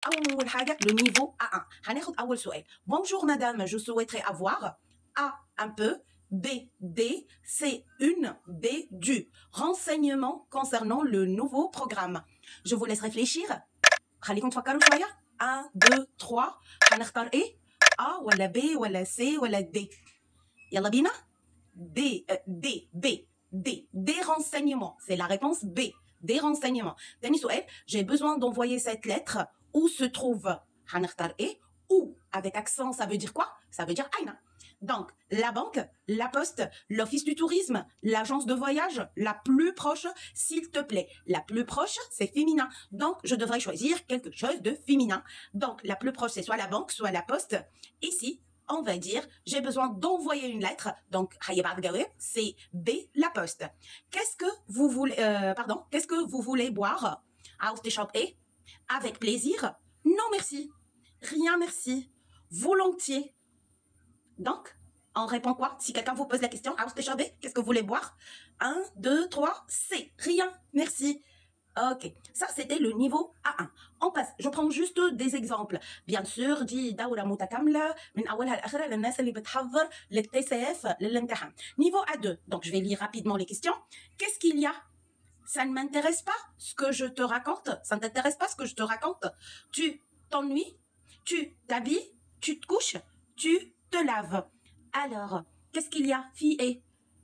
أول حاجة le niveau A1. هناخد أول سؤال. Bonjour madame, je souhaiterais avoir A un peu, B D, C une, D du. Renseignements concernant le nouveau programme. Je vous laisse réfléchir. خليكم تفكروا شوية. 1 2 3 هنختار إيه؟ A ولا B ولا C ولا D. يلا بينا. Des renseignements. C'est la réponse B. Des renseignements. Dernier سؤال. J'ai besoin d'envoyer cette lettre. Où se trouve? هنختار إيه? Où avec accent, ça veut dire quoi? Ça veut dire أين. Donc, la banque, la poste, l'office du tourisme, l'agence de voyage, la plus proche, s'il te plaît. La plus proche, c'est féminin. Donc, je devrais choisir quelque chose de féminin. Donc, la plus proche, c'est soit la banque, soit la poste. Ici, on va dire, j'ai besoin d'envoyer une lettre. Donc, c'est B, la poste. Qu'est-ce que vous voulez, qu'est-ce que vous voulez boire? Avec plaisir? Non, merci. Rien, merci. Volontiers. Donc, on répond quoi? Si quelqu'un vous pose la question, qu'est-ce que vous voulez boire? 1, 2, 3, C. Rien, merci. Ok, ça c'était le niveau A1. On passe, je prends juste des exemples. Bien sûr, دي دورة متكاملة من أولها لآخرها للناس اللي بتحضر للTCF للامتحان. Niveau A2, donc je vais lire rapidement les questions. Qu'est-ce qu'il y a? Ça ne m'intéresse pas ce que je te raconte. Ça ne t'intéresse pas ce que je te raconte. Tu t'ennuies, tu t'habilles, tu te couches, tu te laves. Alors, qu'est-ce qu'il y a, fille et?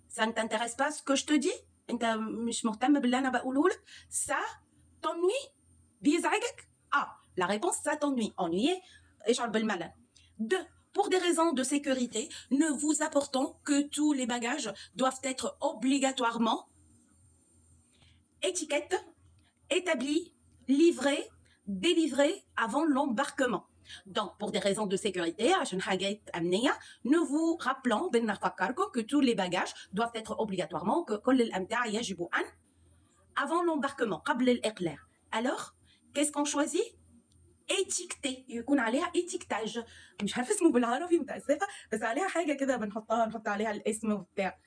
Ça ne t'intéresse pas ce que je te dis? انت مش مهتم باللي انا بقوله لك؟ ça t'ennuie بيزعجك؟ la réponse ça t'ennuie. Ennuyer اشعر بالملل. 2. Pour des raisons de sécurité, ne vous apportons que tous les bagages doivent être obligatoirement étiquette, établis, livrés, délivrés avant l'embarquement. Donc, pour des raisons de sécurité, nous vous rappelons que tous les bagages doivent être obligatoirement avant l'embarquement. Alors, qu'est-ce qu'on choisit? étiqueté يكون عليها étiquetage. مش عارفه اسمه بالعربي متاسفه بس عليها حاجه كده بنحطها نحط عليها الاسم وبتاع.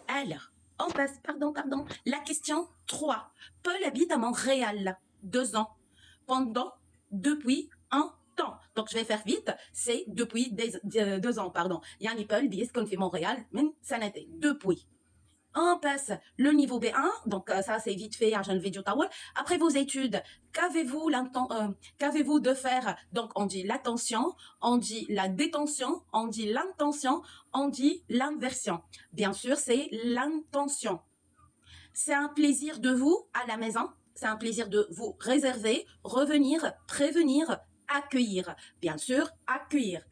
Alors, on passe, pardon. La question 3. Paul habite à Montréal 2 ans. Pendant, depuis, un temps. Donc, je vais faire vite. C'est depuis 2 ans, pardon. Yani Paul بيسكن في Montréal من سنتين. Depuis. On passe le niveau B1. Donc, ça, c'est vite fait. Je ne vais pas. Après vos études, qu'avez-vous de faire? Donc, on dit l'attention, on dit la détention, on dit l'intention, on dit l'inversion. Bien sûr, c'est l'intention. C'est un plaisir de vous à la maison. C'est un plaisir de vous réserver, revenir, prévenir, accueillir. Bien sûr, accueillir.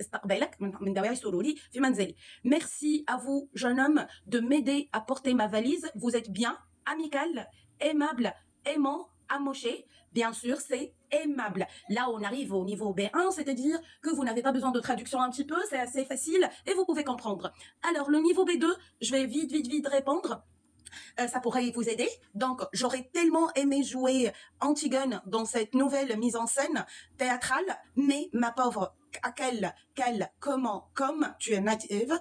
Merci à vous, jeune homme, de m'aider à porter ma valise. Vous êtes bien, amical, aimable, aimant, amoché. Bien sûr, c'est aimable. Là, on arrive au niveau B1, c'est-à-dire que vous n'avez pas besoin de traduction un petit peu, c'est assez facile et vous pouvez comprendre. Alors, le niveau B2, je vais vite répondre. Ça pourrait vous aider. Donc, j'aurais tellement aimé jouer Antigone dans cette nouvelle mise en scène théâtrale, mais ma pauvre, comme tu es naïve,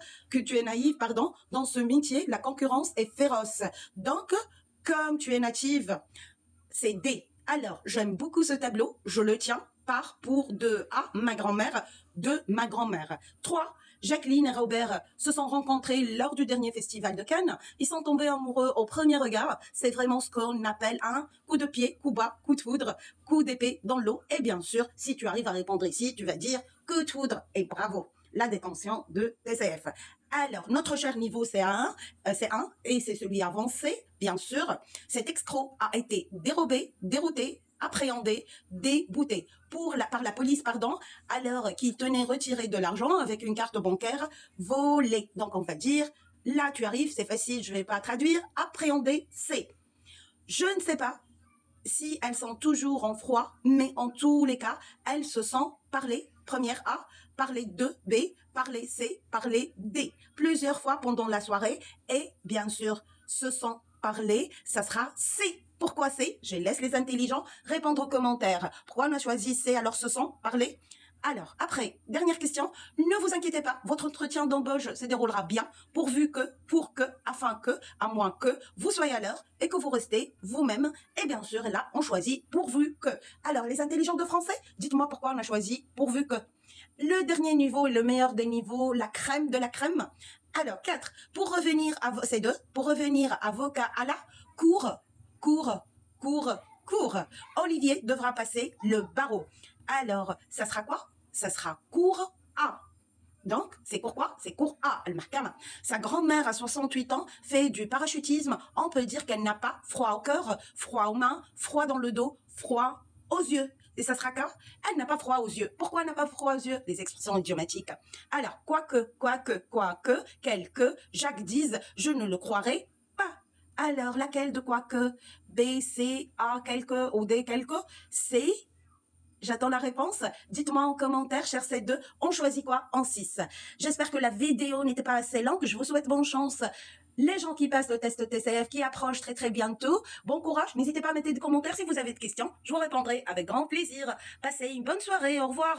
dans ce métier, la concurrence est féroce. Donc, comme tu es native, c'est D. Alors, j'aime beaucoup ce tableau, je le tiens pour de A, ma grand-mère, de ma grand-mère. 3. Jacqueline et Robert se sont rencontrés lors du dernier festival de Cannes. Ils sont tombés amoureux au premier regard. C'est vraiment ce qu'on appelle un coup de pied, coup bas, coup de foudre, coup d'épée dans l'eau. Et bien sûr, si tu arrives à répondre ici, tu vas dire coup de foudre. Et bravo, la détention de TCF. Alors, notre cher niveau C1, et c'est celui avancé, bien sûr. Cet escroc a été dérobé, dérouté, appréhendé, débouté par la police, alors qu'il tenait retiré de l'argent avec une carte bancaire volée. Donc, on va dire, là, tu arrives, c'est facile, je ne vais pas traduire. Appréhender, c'est. Je ne sais pas si elles sont toujours en froid, mais en tous les cas, elles se sont parlé, première A, parlé 2, B, parlé C, parlé D, plusieurs fois pendant la soirée, et bien sûr, se sont parlé, ça sera C. Pourquoi C? Je laisse les intelligents répondre aux commentaires. Pourquoi on a choisi C alors se sont parlé? Alors, après, dernière question. Ne vous inquiétez pas, votre entretien d'embauche se déroulera bien, pourvu que, pour que, afin que, à moins que, vous soyez à l'heure et que vous restez vous-même. Et bien sûr, là, on choisit pourvu que. Alors, les intelligents de français, dites-moi pourquoi on a choisi pourvu que. Le dernier niveau est le meilleur des niveaux, la crème de la crème. Alors, 4. Pour revenir à c'est 2. Pour revenir à vocat à la cour, cour, cour, cour. Olivier devra passer le barreau. Alors, ça sera quoi? Ça sera cours A. Donc, c'est pourquoi? C'est cours A, Al-Mahkama. Sa grand-mère à 68 ans fait du parachutisme. On peut dire qu'elle n'a pas froid au cœur, froid aux mains, froid dans le dos, froid aux yeux. Et ça sera quoi? Elle n'a pas froid aux yeux. Pourquoi elle n'a pas froid aux yeux? Les expressions idiomatiques. Alors, quoique, quelque, Jacques dise, je ne le croirai pas. Alors, laquelle de quoique? B, C, A, quelque, ou D, quelque? C. J'attends la réponse. Dites-moi en commentaire, chers C2, on choisit quoi en 6? J'espère que la vidéo n'était pas assez longue. Je vous souhaite bonne chance. Les gens qui passent le test TCF, qui approchent très très bientôt, bon courage. N'hésitez pas à mettre des commentaires si vous avez des questions. Je vous répondrai avec grand plaisir. Passez une bonne soirée. Au revoir.